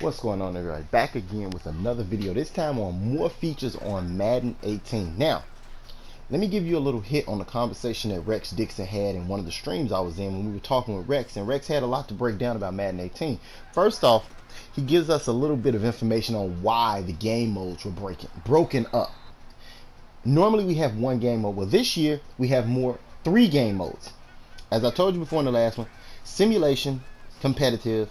What's going on, everybody? Back again with another video, this time on more features on Madden 18. Now, let me give you a little hit on the conversation that Rex Dixon had in one of the streams I was in when we were talking with Rex, and Rex had a lot to break down about Madden 18. First off, he gives us a little bit of information on why the game modes were broken up. Normally we have one game mode. Well, this year we have three game modes. As I told you before in the last one, simulation, competitive,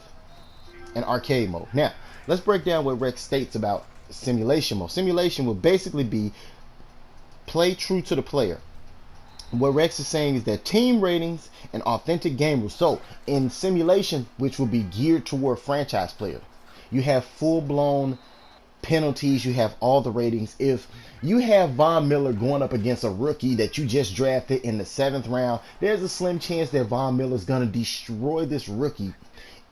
and arcade mode. Now, let's break down what Rex states about simulation mode. Simulation will basically be play true to the player. What Rex is saying is that team ratings and authentic game rules. So, in simulation, which will be geared toward franchise players, you have full-blown penalties, you have all the ratings. If you have Von Miller going up against a rookie that you just drafted in the 7th round, there's a slim chance that Von Miller's going to destroy this rookie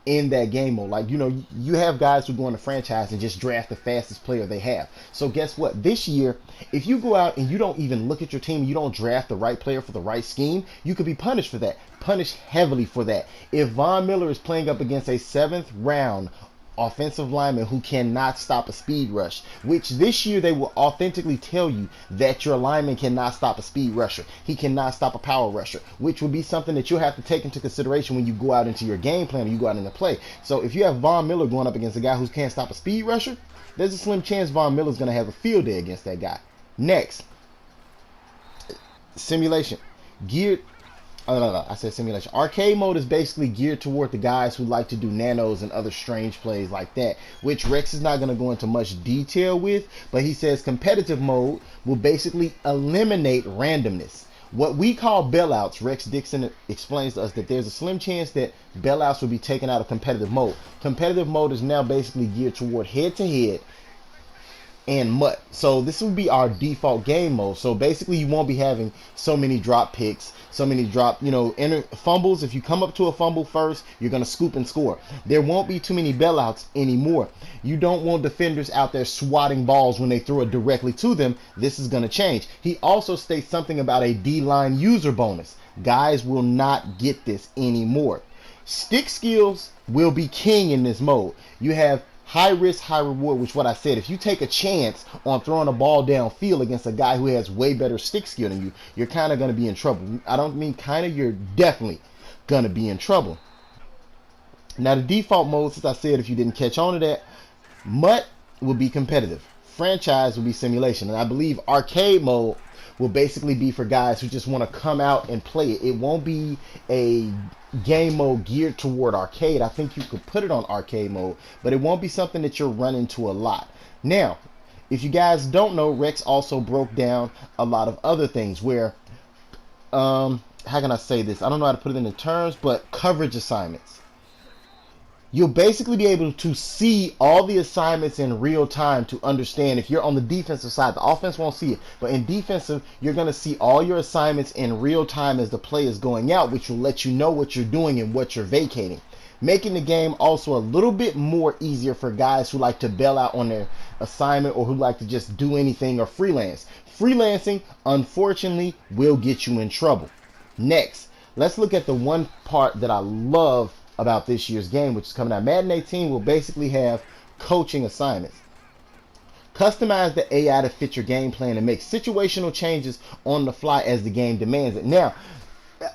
in that game mode. Like, you have guys who go in the franchise and just draft the fastest player they have. So guess what? This year, if you go out and you don't even look at your team, you don't draft the right player for the right scheme, you could be punished for that. Punished heavily for that. If Von Miller is playing up against a 7th round offensive lineman who cannot stop a speed rush, which this year they will authentically tell you that your lineman cannot stop a speed rusher. He cannot stop a power rusher, which will be something that you'll have to take into consideration when you go out into your game plan or you go out into play. So if you have Von Miller going up against a guy who can't stop a speed rusher, there's a slim chance Von Miller's going to have a field day against that guy. Next, simulation. I said simulation. Arcade mode is basically geared toward the guys who like to do nanos and other strange plays like that, which Rex is not going to go into much detail with, but he says competitive mode will basically eliminate randomness. What we call bailouts, Rex Dixon explains to us that there's a slim chance that bailouts will be taken out of competitive mode. Competitive mode is now basically geared toward head-to-head and MUT. So this will be our default game mode. So basically you won't be having so many drop picks, so many drop, fumbles. If you come up to a fumble first, you're going to scoop and score. There won't be too many bailouts anymore. You don't want defenders out there swatting balls when they throw it directly to them. This is going to change. He also states something about a D-line user bonus. Guys will not get this anymore. Stick skills will be king in this mode. You have high risk, high reward, which what I said, if you take a chance on throwing a ball downfield against a guy who has way better stick skill than you, you're kind of going to be in trouble. I don't mean kind of, you're definitely going to be in trouble. Now the default mode, since I said if you didn't catch on to that, MUT will be competitive. Franchise will be simulation. And I believe arcade mode will basically be for guys who just want to come out and play it. It won't be a game mode geared toward arcade. I think you could put it on arcade mode, but it won't be something that you'll run into a lot. Now, if you guys don't know, Rex also broke down a lot of other things where, how can I say this? I don't know how to put it into terms, but coverage assignments. You'll basically be able to see all the assignments in real time to understand. If you're on the defensive side, the offense won't see it. But in defensive, you're going to see all your assignments in real time as the play is going out, which will let you know what you're doing and what you're vacating. Making the game also a little bit more easier for guys who like to bail out on their assignment or who like to just do anything or freelance. Freelancing, unfortunately, will get you in trouble. Next, let's look at the one part that I love about this year's game, which is coming out. Madden 18 will basically have coaching assignments. Customize the AI to fit your game plan and make situational changes on the fly as the game demands it. Now,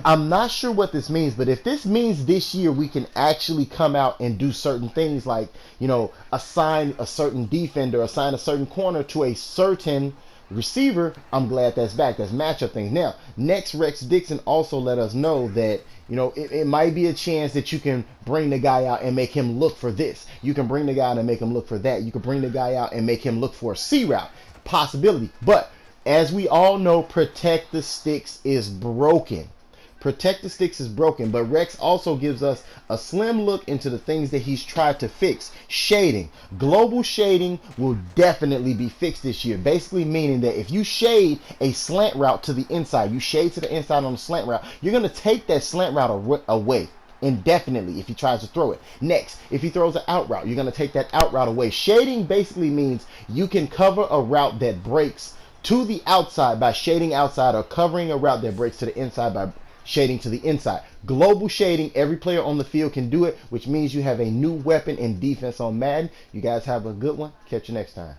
I'm not sure what this means, but if this means this year we can actually come out and do certain things like, assign a certain defender, assign a certain corner to a certain receiver, I'm glad that's back. That's matchup things. Now, next, Rex Dixon also let us know that it might be a chance that you can bring the guy out and make him look for this. You can bring the guy out and make him look for that. You can bring the guy out and make him look for a C route. Possibility. But as we all know, protect the sticks is broken. Protect the sticks is broken, but Rex also gives us a slim look into the things that he's tried to fix. Shading. Global shading will definitely be fixed this year. Basically meaning that if you shade a slant route to the inside, you shade to the inside on the slant route, you're going to take that slant route away indefinitely if he tries to throw it. Next, if he throws an out route, you're going to take that out route away. Shading basically means you can cover a route that breaks to the outside by shading outside, or covering a route that breaks to the inside by shading to the inside. Global shading, every player on the field can do it, which means you have a new weapon in defense on Madden. You guys have a good one. Catch you next time.